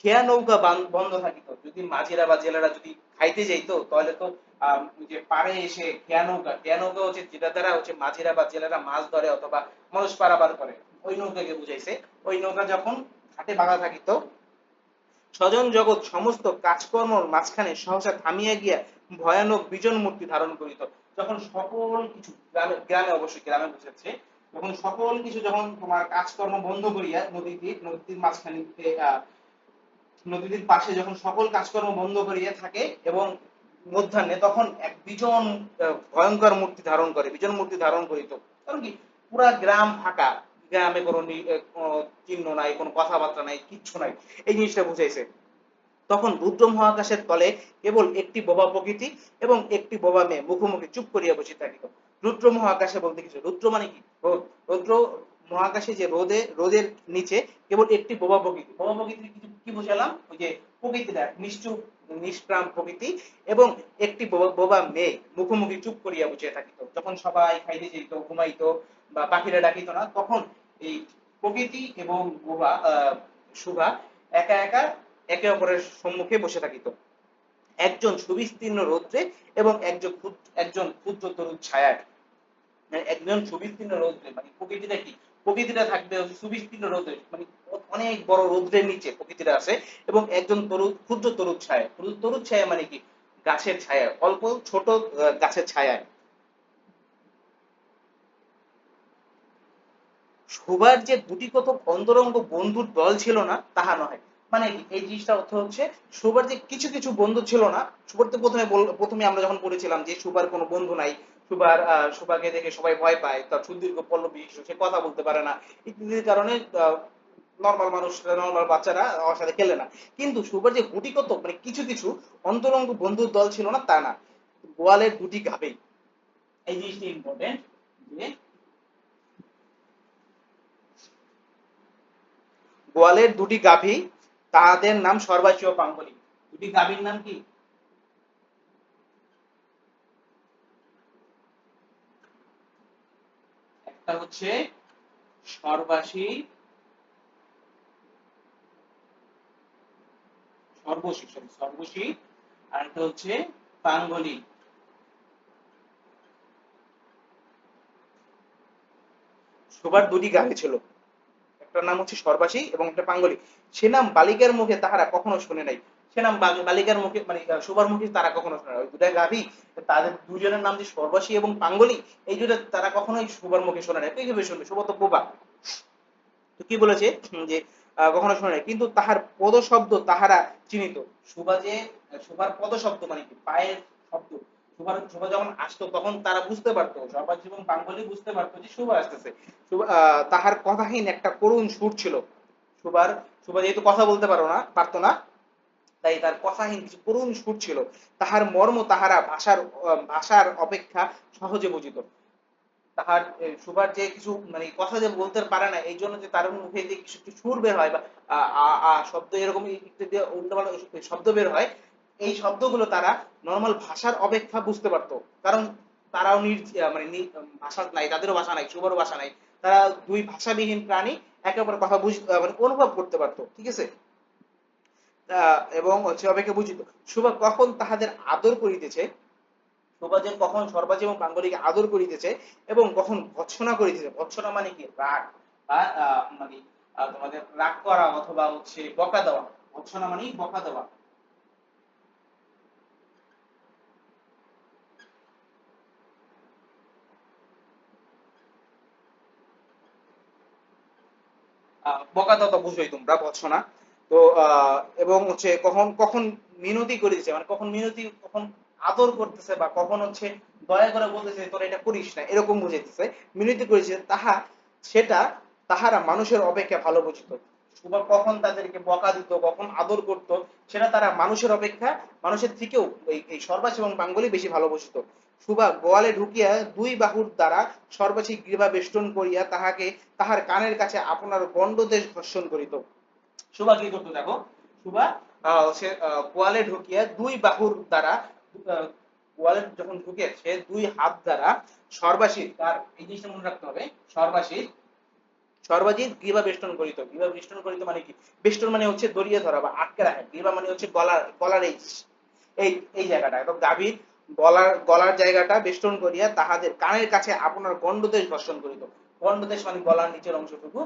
খেয়া নৌকা বন্ধ থাকিত। যদি মাঝিরা বা জেলেরা যদি খাইতে যাইতো, তাহলে তো যে পাড়ে এসে খেয়া নৌকা হচ্ছে যেটা দ্বারা হচ্ছে মাঝিরা বা জেলেরা মাছ ধরে অথবা মানুষ পারাপার করে, ওই নৌকাকে বুঝাইছে। ওই নৌকা যখন ঘাটে বাঁধা থাকিত, স্বজন জগৎ সমস্ত কাজকর্মর মাঝখানে সহসা থামিয়া গিয়া ভয়ানক বিজন মূর্তি ধারণ করিত। যখন সকল কিছু, গ্রামে গ্রামে অবশ্যই গ্রামে বুঝাচ্ছে, যখন সকল কিছু, যখন তোমার কাজকর্ম বন্ধ করিয়া নদীর মাঝখানে নদীর পাশে যখন সকল কাজকর্ম বন্ধ করিয়া থাকে এবং মধ্যাহ্নে, তখন এক বিজন ভয়ঙ্কর মূর্তি ধারণ করে, বিজন মূর্তি ধারণ করিত। কারণ কি, পুরা গ্রাম ফাঁকা, গ্রামে কোনো চিহ্ন নাই, কোনো কথাবার্তা নাই, কিচ্ছু নাই, এই জিনিসটা বুঝাইছে। তখন রুদ্র মহাকাশের তলে কেবল একটি বোবা প্রকৃতি এবং একটি বোবা মেয়ে মুখোমুখি চুপ করিয়া বসে থাকিত। রুদ্র মহাকাশে বলতে কিছু, রুদ্র মানে কি রোদ, রুদ্র মহাকাশে যে রোদের নিচে কেবল একটি বোবা প্রকৃতি, বোবা প্রকৃতি কি বুঝালাম, ওই যে প্রকৃতিটা নিশ্চুপ নিষ্প্রাণ প্রকৃতি, এবং একটি বোবা মেয়ে মুখোমুখি চুপ করিয়া বসে থাকিত। যখন সবাই খাইতে যেত, ঘুমাইতো বা পাখিরা ডাকিত না, তখন এই প্রকৃতি এবং বোবা শুভা একা একা একে অপরের সম্মুখে বসে থাকিত, একজন সুবিস্তীর্ণ রৌদ্রে এবং একজন ক্ষুদ্র তরুণ ছায়ায়। মানে একজন সুবিস্তীর্ণ রৌদ্রে মানে প্রকৃতিটা কি, প্রকৃতিটা থাকবে সুবিস্তীর্ণ রৌদ্রে, মানে অনেক বড় রৌদ্রের নিচে প্রকৃতিটা আছে, এবং একজন ক্ষুদ্র তরুণ ছায়া। তরুণ ছায়া মানে কি, গাছের ছায়া, অল্প ছোট গাছের ছায়ায়। শোবার যে দুটি কত অন্তরঙ্গ বন্ধুর দল ছিল না তাহা নয়। মানে কি, এই জিনিসটা অর্থ হচ্ছে শোবার যে কিছু কিছু বন্ধু ছিল না। শোবার তো প্রথমে আমরা যখন পড়েছিলাম যে শোবার কোনো বন্ধু নাই, শোভাকে দেখে সবাই ভয় পায়, তার সুদীর্ঘ পল্লবী, সে কথা বলতে পারে না, ইত্যাদির কারণে নর্মাল মানুষরা, নর্মাল বাচ্চারা আমার সাথে খেলে না। কিন্তু শোবার যে গুটি কত মানে কিছু কিছু অন্তরঙ্গ বন্ধুর দল ছিল না তা না, গোয়ালের দুটি গাভী, এই জিনিসটা ইম্পর্টেন্ট, যে গোয়ালের দুটি গাভী, তাহাদের নাম সর্বাসী ও পাঙ্গলি। দুটি গাভীর নাম কি, একটা হচ্ছে সর্বাসী, সর্বশী, আর একটা হচ্ছে পাঙ্গলি। শোবার দুটি গাভী ছিল, একটার নাম হচ্ছে সর্বাসী এবং একটা পাঙ্গলি। সে নাম বালিকার মুখে তাহারা কখনো শুনে নাই। সে নাম বালিকার মুখে মানে শোবার মুখে তারা কখনো শুনে নাই। ওই দুটা গাভী, তাদের দুজনের নাম যে সর্বাসী এবং পাঙ্গলি, এই দুটো তারা কখনোই শোবার মুখে শোনে নাই। কিভাবে শুনবে, শোভা তো বোবা। তো কি বলেছে, যে কখনো শোনে নাই, কিন্তু তাহার পদ শব্দ তাহারা চিনিত। শোভা যে, শোভার পদ শব্দ মানে কি, পায়ের শব্দ, শোভা যখন আসতো তখন তারা বুঝতে পারতো, সর্বাসী এবং পাঙ্গলি বুঝতে পারতো যে শোভা আসতেছে। তাহার কথাহীন একটা করুণ সুর ছিল। শোভার শোভা যেহেতু কথা বলতে পারতো না, তাই তার কথাহীন কিছু করুণ সুর ছিল। তাহার মর্ম তাহারা ভাষার অপেক্ষা সহজে বুঝিত। তাহার সুভার যে কিছু মানে কথা যে বলতে পারে না, এই জন্য যে তার মুখে যে কিছু একটু সুর বের হয় বা শব্দ এরকম ইত্যাদি উল্টোপাল্টা শব্দ বের হয়, এই শব্দগুলো তারা নর্মাল ভাষার অপেক্ষা বুঝতে পারতো। কারণ তারাও মানে ভাষা নাই, তাদেরও ভাষা নাই, সুভারও ভাষা নাই, তারা দুই ভাষাবিহীন প্রাণী, একে অপরের কথা মানে অনুভব করতে পারতো, ঠিক আছে। এবং হচ্ছে অপেক্ষা বুঝিত। সুভা কখন তাহাদের আদর করিতেছে, শোভা যে কখন সর্বাজী এবং পাঙ্গলিকে আদর করিতেছে এবং কখন ভৎসনা করিতেছে। ভৎসনা মানে কি, রাগ বা মানে তোমাদের রাগ করা অথবা হচ্ছে বকা দেওয়া। ভৎসনা মানে বকা দেওয়া। বকা দেওয়া তো বুঝোই তোমরা, ভৎসনা। তো এবং হচ্ছে কখন কখন মিনতি করিতেছে, মানে কখন মিনতি, কখন আদর করতেছে, বা কখন হচ্ছে দয়া করে বলতেছে তোরা এটা করিস না, এরকম বুঝাইতেছে। মিনতি করেছে সেটা তাহারা মানুষের অপেক্ষা ভালো বুঝিত। সুবা কখন তাদেরকে বকা দিত, কখন আদর করত, সেটা তারা মানুষের থেকেও এই সর্বাসী এবং পাঙ্গলি বেশি ভালোবাসিত। সুবা গোয়ালে ঢুকিয়া দুই বাহুর দ্বারা সর্বাসী গ্রীবা বেষ্টন করিয়া তাহার কানের কাছে আপনার গণ্ডদেশ ঘর্ষণ করিত। সুবা কি করতো দেখো, সুবা সে গোয়ালে ঢুকিয়া দুই বাহুর দ্বারা, গোয়ালে যখন ঢুকে সে দুই হাত দ্বারা সর্বাসীর, তার এই জিনিসটা মনে রাখতে হবে, সর্বাজিৎ গ্রীবা বেষ্টন করিত। গ্রীবা বেষ্টন করিত মানে কি? বেষ্টন মানে হচ্ছে দড়িয়ে ধরা বা আটকে রাখা। গ্রীবা মানে হচ্ছে গলার এই এই জায়গাটা, এবং গাভীর গলার জায়গাটা বেষ্টন করিয়া তাহাদের কানের কাছে আপনার গণ্ডদেশ ঘর্ষণ করিত। গণ্ডদেশ মানে গলার নিচের অংশটুকু।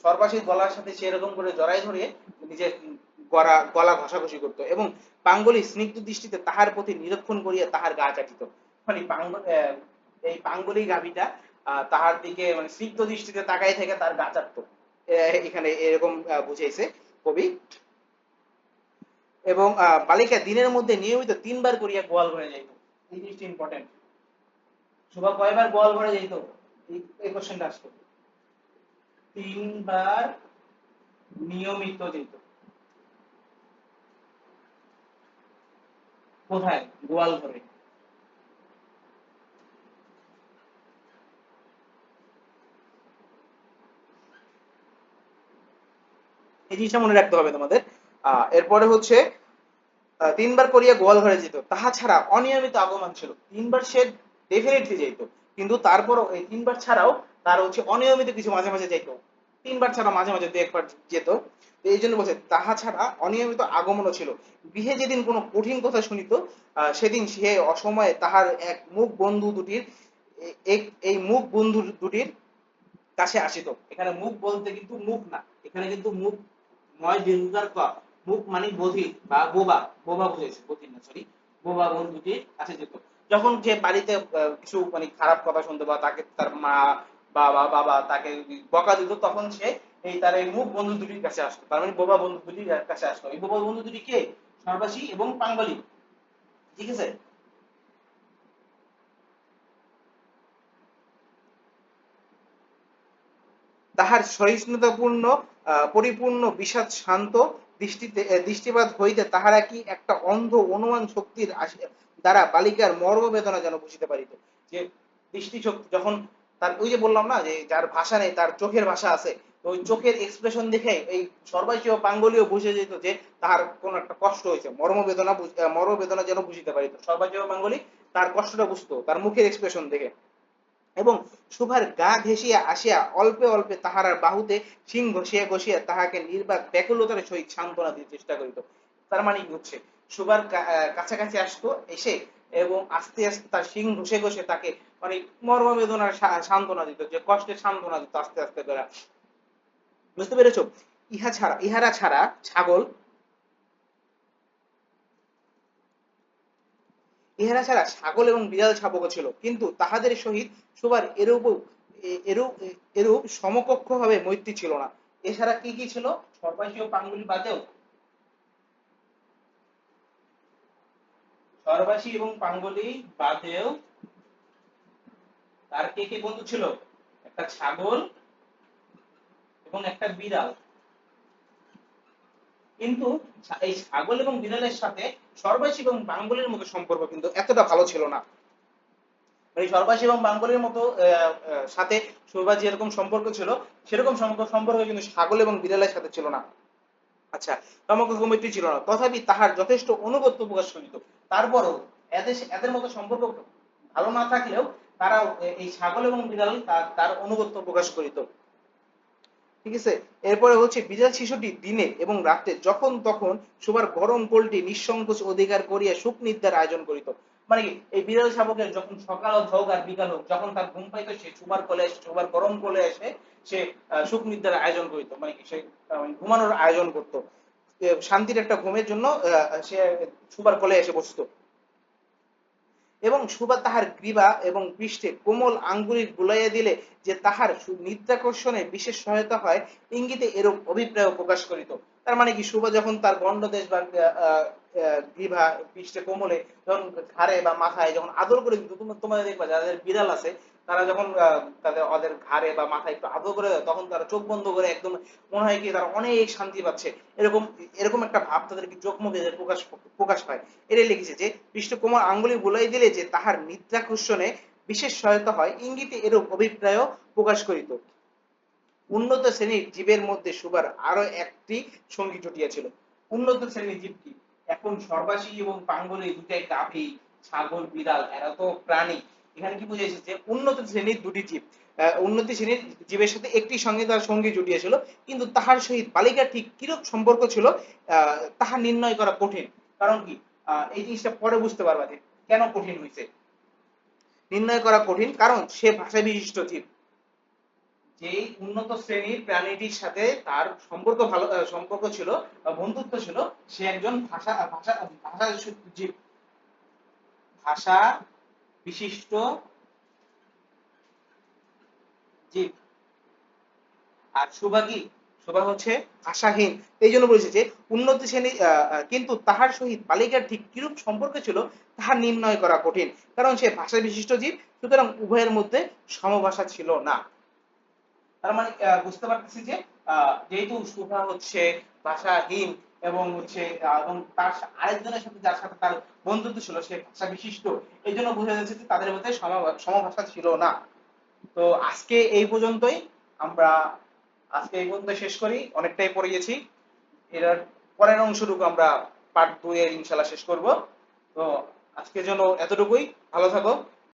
সর্বাসীর গলার সাথে সেরকম করে জড়াই ধরে নিজের গলা ঘষাঘষি করতো, এবং পাঙ্গলি স্নিগ্ধ দৃষ্টিতে তাহার প্রতি নিরীক্ষণ করিয়া তাহার গা চাটিত। মানে এই পাঙ্গলি গাভীটা তাহার দিকে মানে স্নিগ্ধ দৃষ্টিতে তাকাই থেকে তার গা চাটতো। এখানে এরকম বুঝাইছে কবি। এবং বালিকা দিনের মধ্যে নিয়মিত 3 বার করিয়া গোয়াল ঘরে যাইত। এই জিনিসটা ইম্পর্টেন্ট। শোভা কয়বার গোয়াল ঘরে যাইত? এই কোশ্চেনটা আসতো। 3 বার নিয়মিত যেত। কোথায়? গোয়াল ঘরে। এই জিনিসটা মনে রাখতে হবে তোমাদের। এরপরে হচ্ছে 3 বার করিয়া গোয়াল ঘরে যেত, তাহা ছাড়া অনিয়মিত আগমন ছিল। 3 বার সে ডেফিনেটলি যেত, কিন্তু তারপরও এই 3 বার ছাড়াও তার হচ্ছে অনিয়মিত কিছু মাঝে মাঝে যেত। 3 বার ছাড়া মাঝে মাঝে 2-1 বার যেত। এই জন্য বলছে তাহা ছাড়া অনিয়মিত আগমনও ছিল। গৃহে যেদিন কোনো কঠিন কথা শুনিত, সেদিন সে অসময়ে তাহার এক মুখ বন্ধু দুটির এই মুখ বন্ধু দুটির কাছে আসিত। এখানে মুখ বলতে কিন্তু মুখ না, এখানে কিন্তু মুখ নয় দীর্ঘকার ক, মুখ মানে বধির বা বোবা, বোবা বুঝেছে, বধির না সরি, বোবা বন্ধুটির কাছে যেত। যখন যে বাড়িতে কিছু মানে খারাপ কথা শুনতো বা তাকে তার মা বাবা তাকে বকা দিত, তখন সে তার এই মুখ বন্ধু দুটির কাছে আসতো। তার মানে বোবা বন্ধু দুটির কাছে আসতো। এই বোবা বন্ধু দুটি কে? সর্বাসী এবং পাঙ্গলি। ঠিক আছে। তাহার সহিষ্ণুতাপূর্ণ পরিপূর্ণ বিষাদ শান্ত দৃষ্টিপাত হইতে তাহারা কি একটা অন্ধ অনুমান শক্তির দ্বারা বালিকার মর্মবেদনা যেন বুঝিতে পারিত। যে দৃষ্টিশক্তি যখন তার, ওই যে বললাম না যে যার ভাষা নেই তার চোখের ভাষা আছে, তো ওই চোখের এক্সপ্রেশন দেখে এই সর্বাসী ও পাঙ্গলীয় বুঝে যেত যে তার কোন একটা কষ্ট হয়েছে, মর্মবেদনা যেন বুঝিতে পারিত। সর্বাসী ও পাঙ্গলী তার কষ্টটা বুঝতো তার মুখের এক্সপ্রেশন দেখে। এবং সুভার গা ঘেঁষিয়া আসিয়া অল্পে অল্পে তাহার বাহুতে শিং ঘষিয়া ঘষিয়া তাহাকে নির্বাক ব্যাকুলতার সহিত সান্ত্বনা দিতে চেষ্টা করিত। তার মানে কি হচ্ছে, সুভার কাছাকাছি আসতো এসে এবং আস্তে আস্তে তার শিং ঘষে ঘষে তাকে মানে মর্মবেদনার সান্ত্বনা দিত, যে কষ্টের সান্ত্বনা দিত আস্তে আস্তে করে। বুঝতে পেরেছো? ইহারা ছাড়া ছাগল এবং বিড়াল শাবকও ছিল, কিন্তু তাহাদের সহিত সুবার এরূপ এরূপ সমকক্ষ ভাবে মৈত্রী ছিল না। এছাড়া কি কি ছিল? সর্বাসী ও পাঙ্গুলি বাদেও, সর্বাসী এবং পাঙ্গুলি বাদেও তার কে কে বন্ধু ছিল? একটা ছাগল এবং একটা বিড়াল। কিন্তু এই ছাগল এবং বিড়ালের সাথে সর্বাসী এবং পাঙ্গুলির মতো সম্পর্ক কিন্তু এতটা ভালো ছিল না। মানে সর্বাসী এবং পাঙ্গুলির মতো সাথে সুরবার যেরকম সম্পর্ক ছিল, সেরকম সম্পর্ক কিন্তু ছাগল এবং বিড়ালের সাথে ছিল না। আচ্ছা, সমকক্ষ মৈত্রী ছিল না, তথাপি তাহার যথেষ্ট অনুগত্য প্রকাশ করিত। তারপরও এদের মতো সম্পর্ক ভালো না থাকলেও তারাও এই ছাগল এবং বিড়াল তার অনুগত্য প্রকাশ করিত। ঠিক আছে। এরপরে হচ্ছে বিড়াল শিশুটি দিনে এবং রাতে যখন তখন শোবার গরম কোলটি নিঃসংকোচ অধিকার করিয়া সুখ নিদ্রার আয়োজন করিত। মানে কি, এই বিড়াল শাবকের যখন সকাল হোক আর বিকাল হোক, যখন তার ঘুম পাইতো সে শোবার কোলে এসে, শোবার গরম কোলে এসে সে সুখ নিদ্রার আয়োজন করিত। মানে কি, সে ঘুমানোর আয়োজন করত, শান্তির একটা ঘুমের জন্য সে শোবার কোলে এসে বসতো। এবং সুবা তাহার গ্রীবা এবং পৃষ্ঠে কোমল আঙ্গুলি বুলাইয়া দিলে যে তাহার নিদ্রাকর্ষণে বিশেষ সহায়তা হয়, ইঙ্গিতে এরূপ অভিপ্রায় প্রকাশ করিত। তার মানে কি, সুবা যখন তার গণ্ডদেশ বা গ্রীবা পৃষ্ঠে কোমলে যখন ঘাড়ে বা মাথায় যখন আদর করে দিত, তোমাদের দেখবা যাদের বিড়াল আছে তারা যখন তাদের ওদের ঘাড়ে বা মাথায় একটু আদর করে দেয়, তখন তারা চোখ বন্ধ করে একদম মনে হয় কি তারা অনেক শান্তি পাচ্ছে, এরকম এরকম একটা ভাব তাদের কি চোখ মুখে প্রকাশ প্রকাশ পায়। এটাই লিখেছে যে বিষ্ণুকুমার আঙ্গুলি বুলাই দিলে যে তাহার নিদ্রাকর্ষণে বিশেষ সহায়তা হয়, ইঙ্গিতে এরূপ অভিপ্রায় প্রকাশ করিত। উন্নত শ্রেণীর জীবের মধ্যে সুবার আরো একটি সঙ্গী জুটিয়াছিল। উন্নত শ্রেণীর জীব কি? এখন সর্বাসী এবং পাঙ্গল এই দুটাই গাভী, ছাগল, বিড়াল, এরা তো প্রাণী। এখানে কি বুঝাইছে যে উন্নত শ্রেণীর দুটি জীব, উন্নত শ্রেণীর জীবের সাথে একটি সঙ্গে তার সঙ্গী জুটিয়াছিল, কিন্তু তাহার সহিত বালিকার ঠিক কিরূপ সম্পর্ক ছিল তাহা নির্ণয় করা কঠিন। কারণ কি, এই জিনিসটা পরে বুঝতে পারবা যে কেন কঠিন হয়েছে। নির্ণয় করা কঠিন কারণ সে ভাষা বিশিষ্ট জীব। যে উন্নত শ্রেণীর প্রাণীটির সাথে তার সম্পর্ক ভালো সম্পর্ক ছিল বা বন্ধুত্ব ছিল, সে একজন ভাষা ভাষা ভাষা জীব, ভাষা বিশিষ্ট জীব। আর সুভা কি? সুভা হচ্ছে ভাষাহীন। এই জন্য বলেছে যে উন্নত শ্রেণী, কিন্তু তাহার সহিত বালিকার ঠিক কিরূপ সম্পর্ক ছিল তাহা নির্ণয় করা কঠিন, কারণ সে ভাষা বিশিষ্ট জীব, সুতরাং উভয়ের মধ্যে সমভাষা ছিল না। তার মানে বুঝতে পারতেছি যে যেহেতু সুভা হচ্ছে ভাষাহীন এবং হচ্ছে এবং তার আরেকজনের সাথে যার সাথে তার বন্ধুত্ব ছিল সে ভাষা বিশিষ্ট, এই জন্য বোঝা যাচ্ছে যে তাদের মধ্যে সমভাষা ছিল না। তো আজকে এই পর্যন্তই। আমরা আজকে এই পর্যন্ত শেষ করি, অনেকটাই পড়ে গেছি। এর পরের অংশটুকু আমরা পার্ট 2 এ ইনশাআল্লাহ শেষ করব। তো আজকের জন্য এতটুকুই। ভালো থাকো।